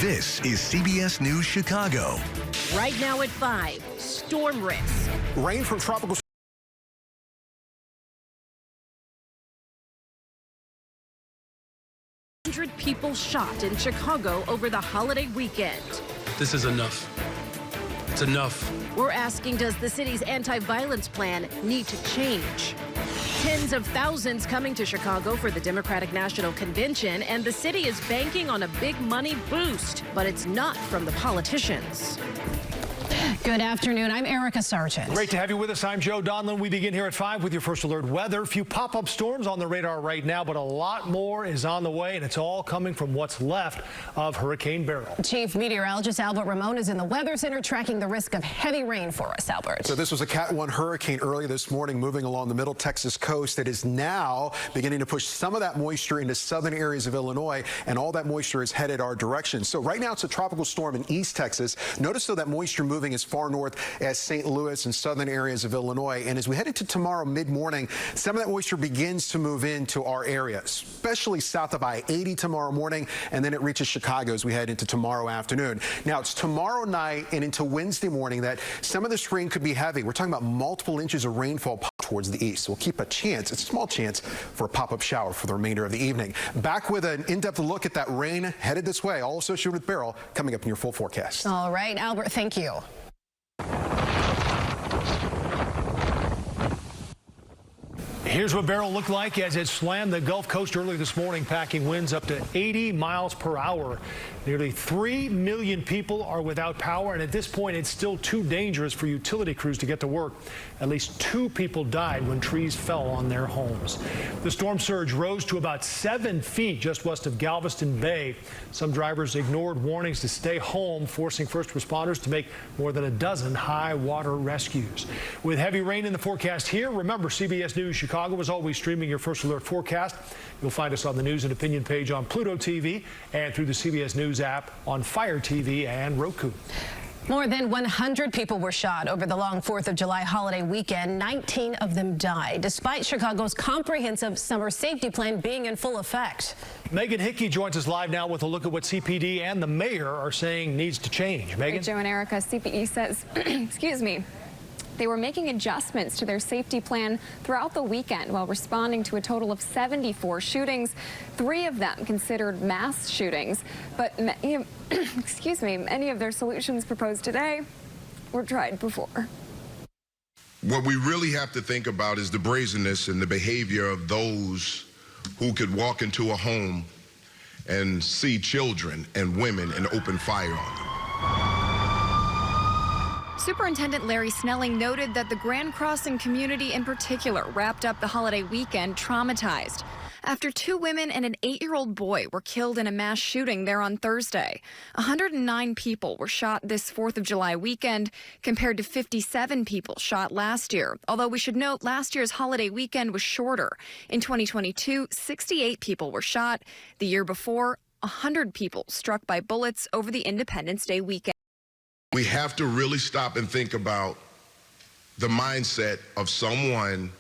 This is CBS News Chicago. Right now at 5, storm risk. Rain from tropical 100 people shot in Chicago over the holiday weekend. This is enough. It's enough. We're asking, does the city's anti-violence plan need to change? Tens of thousands coming to Chicago for the Democratic National Convention, and the city is banking on a big money boost, but it's not from the politicians. Good afternoon. I'm Irika Sargent. Great to have you with us. I'm Joe Dolon. We begin here at 5 with your first alert weather. A few pop-up storms on the radar right now, but a lot more is on the way, and it's all coming from what's left of Hurricane Beryl. Chief Meteorologist Albert Ramon is in the Weather Center tracking the risk of heavy rain for us, Albert. So this was a Cat 1 hurricane early this morning moving along the middle Texas coast. It is now beginning to push some of that moisture into southern areas of Illinois, and all that moisture is headed our direction. So right now it's a tropical storm in East Texas. Notice, though, that moisture moving as far north as St. Louis and southern areas of Illinois. And as we head into tomorrow mid-morning, some of that moisture begins to move into our area, especially south of I-80 tomorrow morning, and then it reaches Chicago as we head into tomorrow afternoon. Now, it's tomorrow night and into Wednesday morning that some of this rain could be heavy. We're talking about multiple inches of rainfall towards the east. So we'll keep a chance, it's a small chance, for a pop-up shower for the remainder of the evening. Back with an in-depth look at that rain headed this way, all associated with Beryl, coming up in your full forecast. All right, Albert, thank you. Here's what Beryl looked like as it slammed the Gulf Coast early this morning, packing winds up to 80 miles per hour. Nearly 3 million people are without power, and at this point, it's still too dangerous for utility crews to get to work. At least 2 people died when trees fell on their homes. The storm surge rose to about 7 feet just west of Galveston Bay. Some drivers ignored warnings to stay home, forcing first responders to make more than a dozen high water rescues. With heavy rain in the forecast here, remember, CBS News Chicago is always streaming your first alert forecast. You'll find us on the news and opinion page on Pluto TV and through the CBS News app on Fire TV and Roku. More than 100 people were shot over the long 4th of July holiday weekend. 19 of them died, despite Chicago's comprehensive summer safety plan being in full effect. Megan Hickey joins us live now with a look at what CPD and the mayor are saying needs to change. Megan? Right, Joe and Irika, CPD says, excuse me, they were making adjustments to their safety plan throughout the weekend while responding to a total of 74 shootings, 3 of them considered mass shootings. But excuse me, many of their solutions proposed today were tried before. What we really have to think about is the brazenness and the behavior of those who could walk into a home and see children and women and open fire on them. Superintendent Larry Snelling noted that the Grand Crossing community in particular wrapped up the holiday weekend traumatized after 2 women and an 8-year-old boy were killed in a mass shooting there on Thursday. 109 people were shot this 4th of July weekend compared to 57 people shot last year. Although we should note last year's holiday weekend was shorter. In 2022, 68 people were shot. The year before, 100 people struck by bullets over the Independence Day weekend. We have to really stop and think about the mindset of someone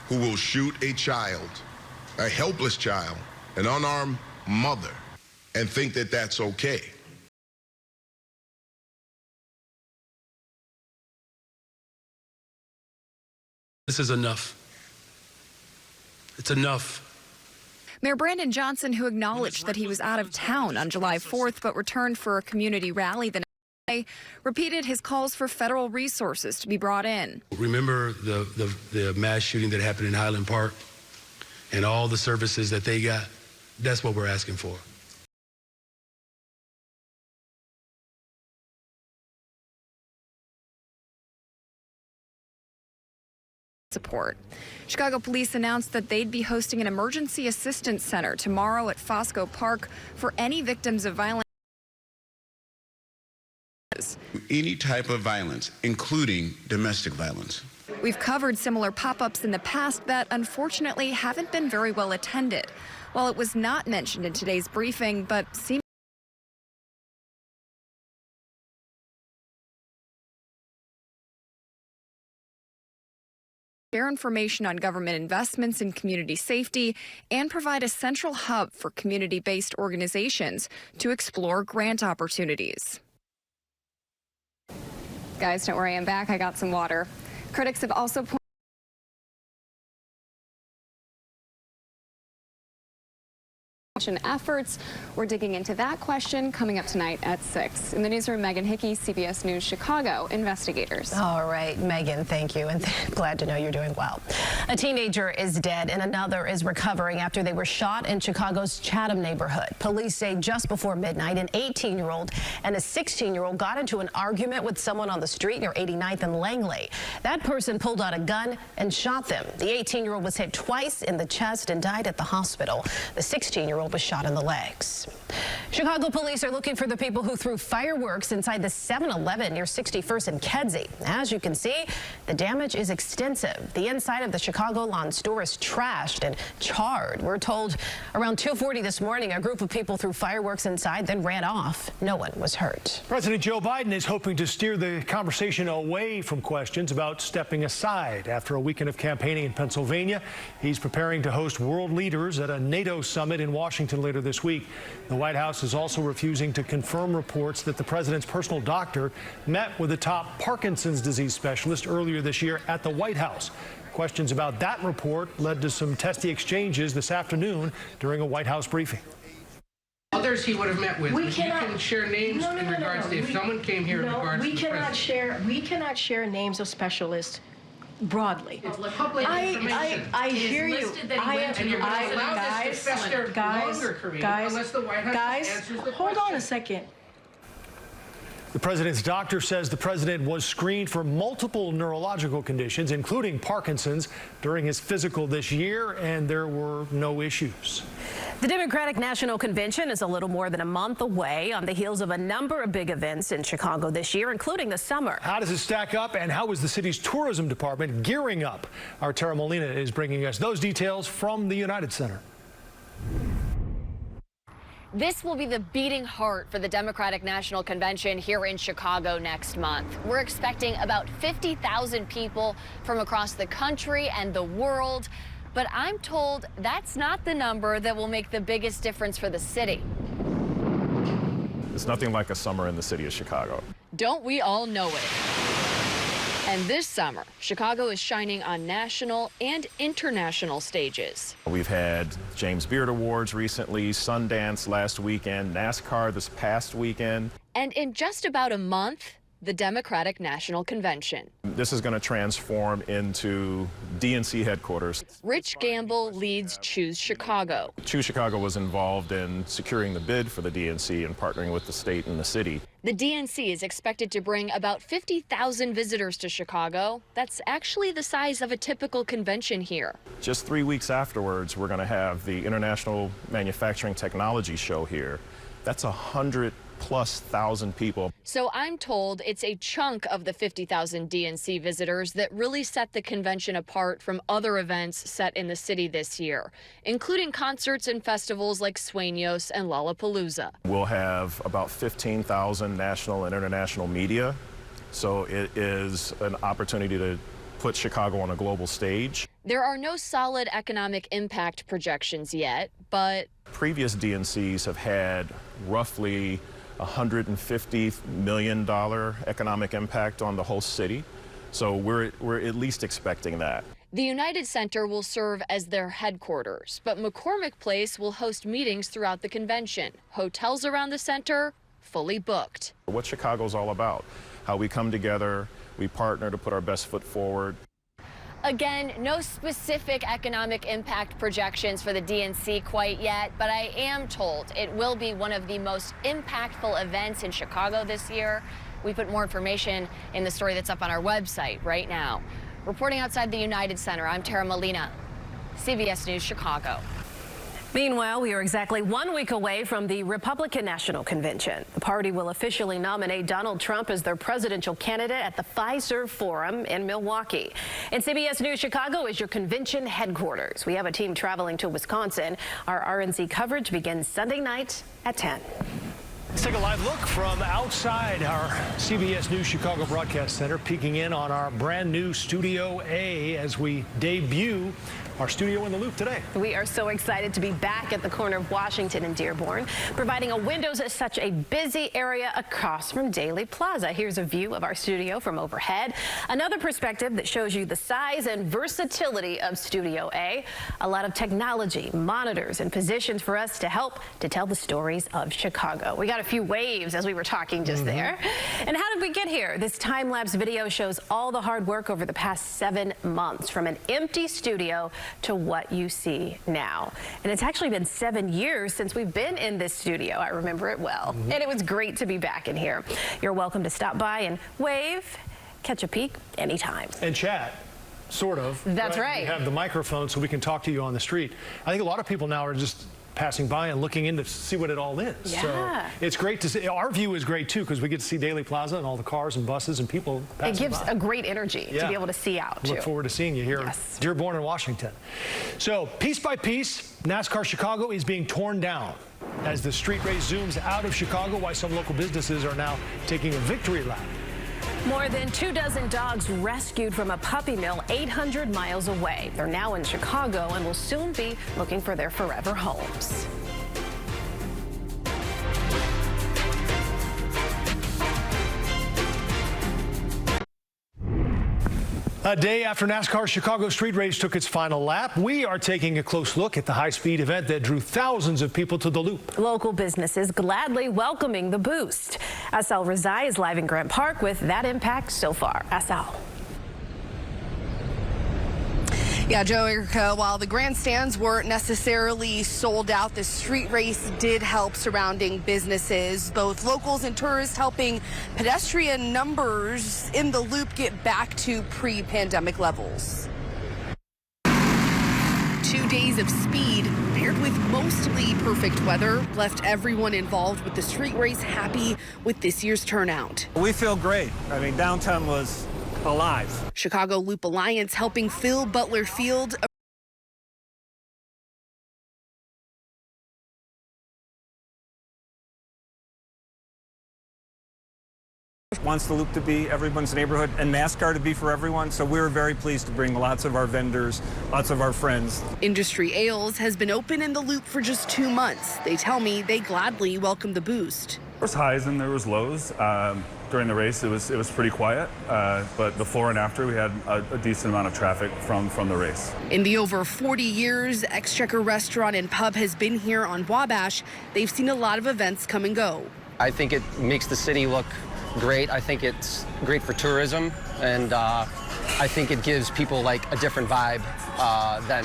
who will shoot a child, a helpless child, an unarmed mother, and think that that's okay. This is enough. It's enough. Mayor Brandon Johnson, who acknowledged that he was out of town on July 4th but returned for a community rally the next day, repeated his calls for federal resources to be brought in. Remember the mass shooting that happened in Highland Park and all the services that they got? That's what we're asking for. Support. Chicago police announced that they'd be hosting an emergency assistance center tomorrow at Fosco Park for any victims of violence. Any type of violence, including domestic violence. We've covered similar pop-ups in the past that unfortunately haven't been very well attended. While it was not mentioned in today's briefing, but seems share information on government investments in community safety and provide a central hub for community-based organizations to explore grant opportunities. Guys, don't worry, I'm back. I got some water. Critics have also pointed efforts. We're digging into that question coming up tonight at 6. In the newsroom, Megan Hickey, CBS News Chicago, investigators. All right, Megan, thank you, and glad to know you're doing well. A teenager is dead and another is recovering after they were shot in Chicago's Chatham neighborhood. Police say just before midnight, an 18-year-old and a 16-year-old got into an argument with someone on the street near 89th and Langley. That person pulled out a gun and shot them. The 18-year-old was hit twice in the chest and died at the hospital. The 16-year-old was shot in the legs. Chicago police are looking for the people who threw fireworks inside the 7-Eleven near 61st and Kedzie. As you can see, the damage is extensive. The inside of the Chicago Lawn store is trashed and charred. We're told around 2:40 this morning, a group of people threw fireworks inside, then ran off. No one was hurt. President Joe Biden is hoping to steer the conversation away from questions about stepping aside. After a weekend of campaigning in Pennsylvania, he's preparing to host world leaders at a NATO summit in Washington later this week. The White House is also refusing to confirm reports that the president's personal doctor met with a top Parkinson's disease specialist earlier this year at the White House. Questions about that report led to some testy exchanges this afternoon during a White House briefing. Others he would have met with. You can share names in regards to if someone came here in regards to the president. We cannot share names of specialists broadly. It's public information. I hear you. Guys, hold on a second. The president's doctor says the president was screened for multiple neurological conditions, including Parkinson's, during his physical this year, and there were no issues. The Democratic National Convention is a little more than a month away on the heels of a number of big events in Chicago this year, including the summer. How does it stack up, and how is the city's tourism department gearing up? Our Tara Molina is bringing us those details from the United Center. This will be the beating heart for the Democratic National Convention here in Chicago next month. We're expecting about 50,000 people from across the country and the world, but I'm told that's not the number that will make the biggest difference for the city. It's nothing like a summer in the city of Chicago. Don't we all know it? And this summer, Chicago is shining on national and international stages. We've had James Beard Awards recently, Sundance last weekend, NASCAR this past weekend. And in just about a month, the Democratic National Convention. This is going to transform into DNC headquarters. Rich Gamble leads Choose Chicago. Choose Chicago was involved in securing the bid for the DNC and partnering with the state and the city. The DNC is expected to bring about 50,000 visitors to Chicago. That's actually the size of a typical convention here. Just 3 weeks afterwards, we're going to have the International Manufacturing Technology Show here. That's 100,000+ people. So I'm told it's a chunk of the 50,000 DNC visitors that really set the convention apart from other events set in the city this year, including concerts and festivals like Sueños and Lollapalooza. We'll have about 15,000 national and international media, so it is an opportunity to put Chicago on a global stage. There are no solid economic impact projections yet, but previous DNCs have had roughly $150 million economic impact on the whole city. So we're at least expecting that. The United Center will serve as their headquarters, but McCormick Place will host meetings throughout the convention. Hotels around the center fully booked. What Chicago's all about, how we come together, we partner to put our best foot forward. Again, no specific economic impact projections for the DNC quite yet, but I am told it will be one of the most impactful events in Chicago this year. We put more information in the story that's up on our website right now. Reporting outside the United Center, I'm Tara Molina, CBS News Chicago. Meanwhile, we are exactly 1 week away from the Republican National Convention. The party will officially nominate Donald Trump as their presidential candidate at the Pfizer Forum in Milwaukee. And CBS News Chicago is your convention headquarters. We have a team traveling to Wisconsin. Our RNC coverage begins Sunday night at 10. Let's take a live look from outside our CBS News Chicago Broadcast Center, peeking in on our brand new Studio A as we debut our studio in the Loop today. We are so excited to be back at the corner of Washington and Dearborn, providing a window to such a busy area across from Daley Plaza. Here's a view of our studio from overhead. Another perspective that shows you the size and versatility of Studio A. A lot of technology, monitors, and positions for us to help to tell the stories of Chicago. We got a few waves as we were talking just there. And how did we get here? This time-lapse video shows all the hard work over the past 7 months, from an empty studio to what you see now. And it's actually been 7 years since we've been in this studio. I remember it well. And it was great to be back in here. You're welcome to stop by and wave, catch a peek anytime. And chat. Sort of. That's right. We have the microphone so we can talk to you on the street. I think a lot of people now are just passing by and looking in to see what it all is. Yeah. So it's great to see. Our view is great too, because we get to see Daley Plaza and all the cars and buses and people passing by. It gives a great energy to be able to see out too. Look forward to seeing you here in Dearborn and Washington. So piece by piece, NASCAR Chicago is being torn down as the street race zooms out of Chicago, while some local businesses are now taking a victory lap. More than 24 dogs rescued from a puppy mill 800 miles away. They're now in Chicago and will soon be looking for their forever homes. A day after NASCAR's Chicago street race took its final lap, we are taking a close look at the high-speed event that drew thousands of people to the Loop. Local businesses gladly welcoming the boost. Asal Razai is live in Grant Park with that impact so far. Asal. Yeah, Joe, Irika, while the grandstands weren't necessarily sold out, the street race did help surrounding businesses, both locals and tourists, helping pedestrian numbers in the Loop get back to pre-pandemic levels. 2 days of speed paired with mostly perfect weather left everyone involved with the street race happy with this year's turnout. We feel great. I mean, downtown was alive. Chicago Loop Alliance helping fill Butler Field. Wants the Loop to be everyone's neighborhood and NASCAR to be for everyone, so we're very pleased to bring lots of our vendors, lots of our friends. Industry Ales has been open in the Loop for just 2 months. They tell me they gladly welcome the boost. There was highs and there was lows. During the race, it was pretty quiet, but before and after, we had a decent amount of traffic from the race. In the over 40 years Exchequer Restaurant and Pub has been here on Wabash, they've seen a lot of events come and go. I think it makes the city look great. I think it's great for tourism, and I think it gives people like a different vibe than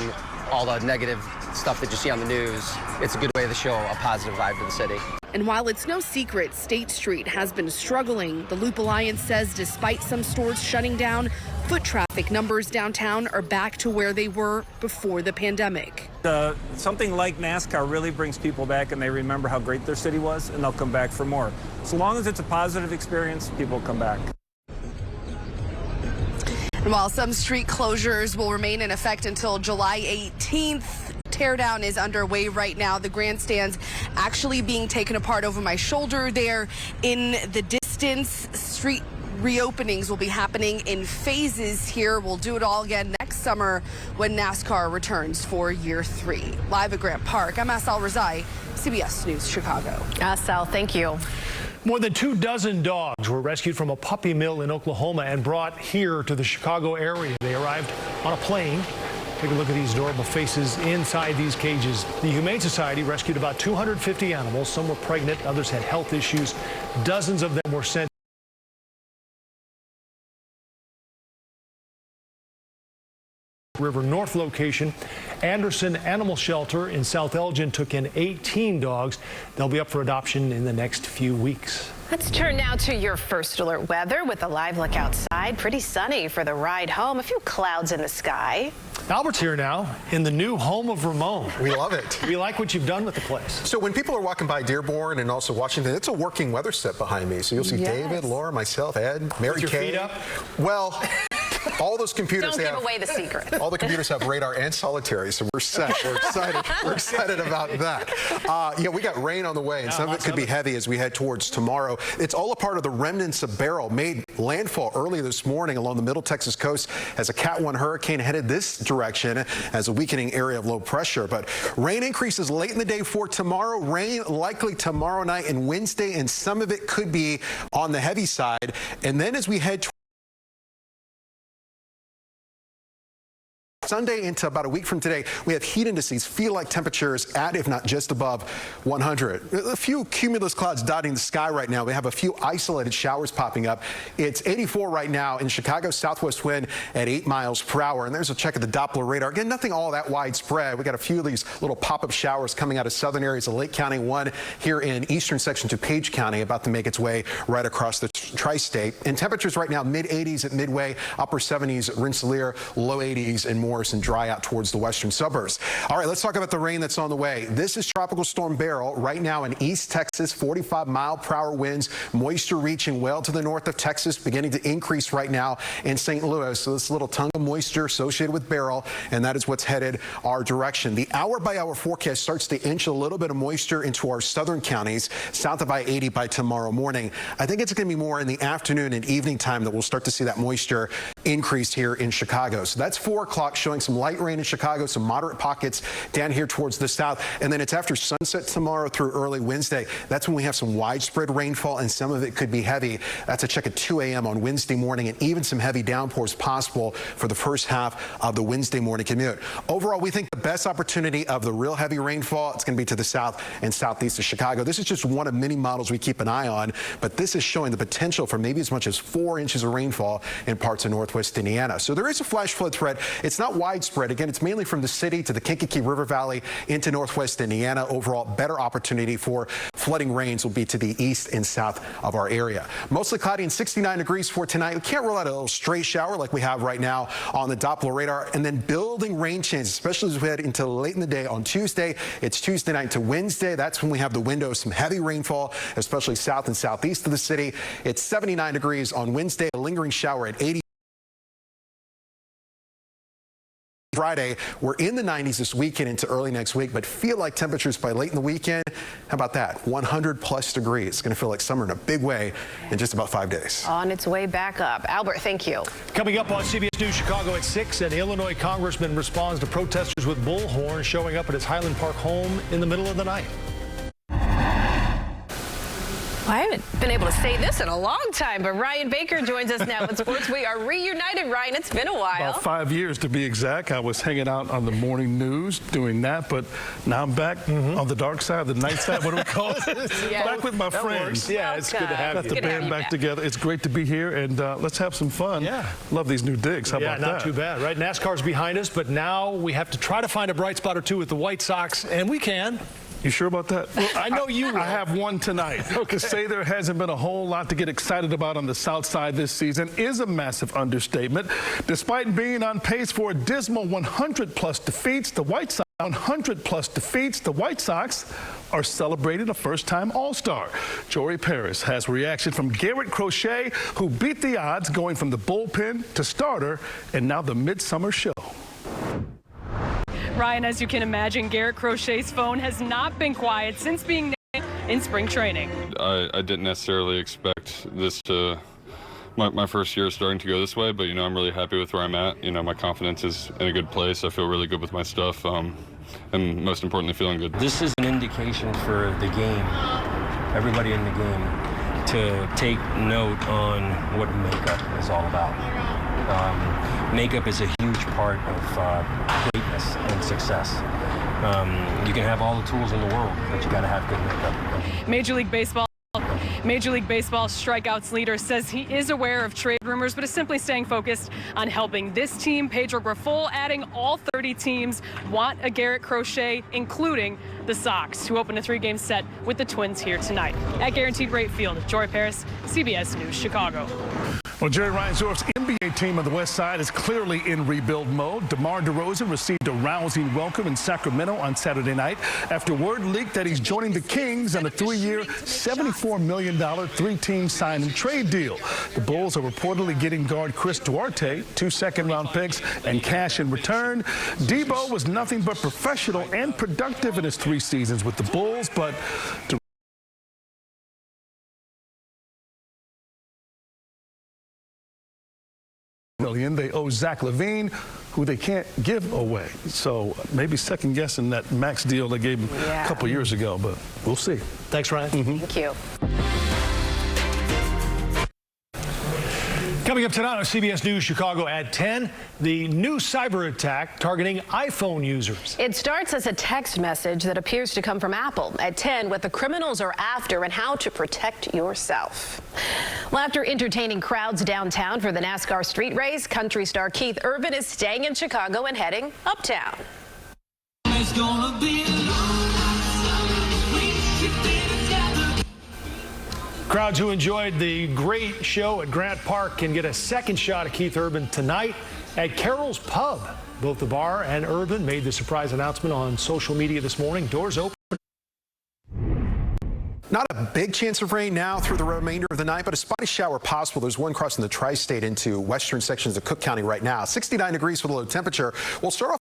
all the negative stuff that you see on the news. It's a good way to show a positive vibe to the city. And while it's no secret State Street has been struggling, the Loop Alliance says despite some stores shutting down, foot traffic numbers downtown are back to where they were before the pandemic. Something like NASCAR really brings people back, and they remember how great their city was, and they'll come back for more. So long as it's a positive experience, people come back. And while some street closures will remain in effect until July 18th, teardown is underway right now. The grandstands actually being taken apart over my shoulder there in the distance. Street reopenings will be happening in phases here. We'll do it all again next summer when NASCAR returns for year 3. Live at Grant Park, I'm Asal Razai, CBS News Chicago. Asal, thank you. More than 24 dogs were rescued from a puppy mill in Oklahoma and brought here to the Chicago area. They arrived on a plane. Take a look at these adorable faces inside these cages. The Humane Society rescued about 250 animals. Some were pregnant, others had health issues. Dozens of them were sent River North location. Anderson Animal Shelter in South Elgin took in 18 dogs. They'll be up for adoption in the next few weeks. Let's turn now to your first alert weather with a live look outside. Pretty sunny for the ride home. A few clouds in the sky. Albert's here now in the new home of Ramon. We love it. We like what you've done with the place. So when people are walking by Dearborn and also Washington, it's a working weather set behind me. So you'll see David, Laura, myself, Ed, Mary With your Kay. feet up? Well, all those computers. Don't give away the secret. All the computers have radar and solitary, so we're set. We're excited. We're excited about that. Yeah, we got rain on the way, and some of it could be heavy as we head towards tomorrow. It's all a part of the remnants of Beryl, made landfall early this morning along the middle Texas coast as a Cat 1 hurricane headed this direction as a weakening area of low pressure. But rain increases late in the day for tomorrow. Rain likely tomorrow night and Wednesday, and some of it could be on the heavy side. And then as we head Sunday into about a week from today, we have heat indices, feel-like temperatures at, if not just above, 100. A few cumulus clouds dotting the sky right now. We have a few isolated showers popping up. It's 84 right now in Chicago, southwest wind at 8 miles per hour. And there's a check of the Doppler radar. Again, nothing all that widespread. We got a few of these little pop-up showers coming out of southern areas of Lake County, one here in eastern section to Page County, about to make its way right across the tri-state. And temperatures right now, mid-80s at Midway, upper 70s at Rensselaer, low 80s and more and dry out towards the western suburbs. All right, let's talk about the rain that's on the way. This is Tropical Storm Beryl right now in East Texas, 45-mile-per-hour winds, moisture reaching well to the north of Texas, beginning to increase right now in St. Louis. So this little tongue of moisture associated with Beryl, and that is what's headed our direction. The hour-by-hour forecast starts to inch a little bit of moisture into our southern counties, south of I-80 by tomorrow morning. I think it's going to be more in the afternoon and evening time that we'll start to see that moisture increase here in Chicago. So that's 4 o'clock, showing some light rain in Chicago, some moderate pockets down here towards the south. And then it's after sunset tomorrow through early Wednesday. That's when we have some widespread rainfall, and some of it could be heavy. That's a check at 2 a.m. on Wednesday morning, and even some heavy downpours possible for the first half of the Wednesday morning commute. Overall, we think the best opportunity of the real heavy rainfall, it's going to be to the south and southeast of Chicago. This is just one of many models we keep an eye on, but this is showing the potential for maybe as much as 4 inches of rainfall in parts of northwest Indiana. So there is a flash flood threat. It's not widespread. Again, it's mainly from the city to the Kankakee River Valley into northwest Indiana. Overall, better opportunity for flooding rains will be to the east and south of our area. Mostly cloudy and 69 degrees for tonight. We can't rule out a little stray shower like we have right now on the Doppler radar. And then building rain chances, especially as we head into late in the day on Tuesday. It's Tuesday night to Wednesday. That's when we have the window of some heavy rainfall, especially south and southeast of the city. It's 79 degrees on Wednesday, a lingering shower at 80. Friday, we're in the 90s this weekend into early next week, but feel like temperatures by late in the weekend, how about that? 100+ degrees. It's going to feel like summer in a big way in just about 5 days. On its way back up. Albert, thank you. Coming up on CBS News Chicago at 6, an Illinois congressman responds to protesters with bullhorns showing up at his Highland Park home in the middle of the night. I haven't been able to say this in a long time, but Ryan Baker joins us now with sports. We are reunited, Ryan. It's been a while. About 5 years to be exact. I was hanging out on the morning news doing that, but now I'm back on the dark side, the night side, what do we call it? Yeah. Back with my friends. Yeah, it's good to have you. Got the band back together. It's great to be here, and let's have some fun. Yeah. Love these new digs. How about that? Yeah, not too bad, right? NASCAR's behind us, but now we have to try to find a bright spot or two with the White Sox, and we can. You sure about that? Well, I know you will. I have one tonight. To say there hasn't been a whole lot to get excited about on the South Side this season is a massive understatement. Despite being on pace for a dismal 100+ defeats, the White Sox 100+ defeats, the White Sox are celebrating a first-time All-Star. Jory Paris has reaction from Garrett Crochet, who beat the odds going from the bullpen to starter and now the midsummer show. Ryan, as you can imagine, Garrett Crochet's phone has not been quiet since being named in spring training. I didn't necessarily expect this to, my first year starting to go this way, but, you know, I'm really happy with where I'm at. You know, my confidence is in a good place. I feel really good with my stuff, and most importantly, feeling good. This is an indication for the game, everybody in the game, to take note on what makeup is all about. Makeup is a huge part of greatness and success. You can have all the tools in the world, but you got to have good makeup. Major League Baseball strikeouts leader says he is aware of trade rumors, but is simply staying focused on helping this team. Pedro Grifol adding all 30 teams want a Garrett Crochet, including the Sox, who open a 3-game set with the Twins here tonight. At Guaranteed Rate Field, Jory Paris, CBS News, Chicago. Well, Jerry Reinsdorf's NBA team on the West Side is clearly in rebuild mode. DeMar DeRozan received a rousing welcome in Sacramento on Saturday night after word leaked that he's joining the Kings on a 3-year, $74 million three-team sign and trade deal. The Bulls are reportedly getting guard Chris Duarte, 2 second-round picks, and cash in return. Debo was nothing but professional and productive in his 3 seasons with the Bulls, but they owe Zach LaVine, who they can't give away. So maybe second guessing that max deal they gave him a couple years ago, but we'll see. Thanks, Ryan. Thank you. Coming up tonight on CBS News Chicago at 10, the new cyber attack targeting iPhone users. It starts as a text message that appears to come from Apple. At 10, what the criminals are after and how to protect yourself. Well, after entertaining crowds downtown for the NASCAR street race, country star Keith Urban is staying in Chicago and heading uptown. It's gonna be Crowds who enjoyed the great show at Grant Park can get a second shot at Keith Urban tonight at Carol's Pub. Both the bar and Urban made the surprise announcement on social media this morning. Doors open. Not a big chance of rain now through the remainder of the night, but a spotty shower possible. There's one crossing the tri-state into western sections of Cook County right now. 69 degrees for the low temperature. We'll start off.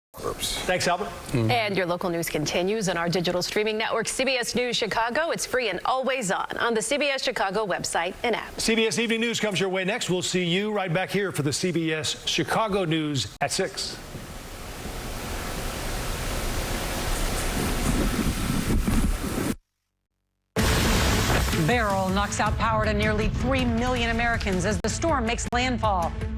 Thanks, Albert. And your local news continues on our digital streaming network, CBS News Chicago. It's free and always on the CBS Chicago website and app. CBS Evening News comes your way next. We'll see you right back here for the CBS Chicago News at 6. Beryl knocks out power to nearly 3 million Americans as the storm makes landfall.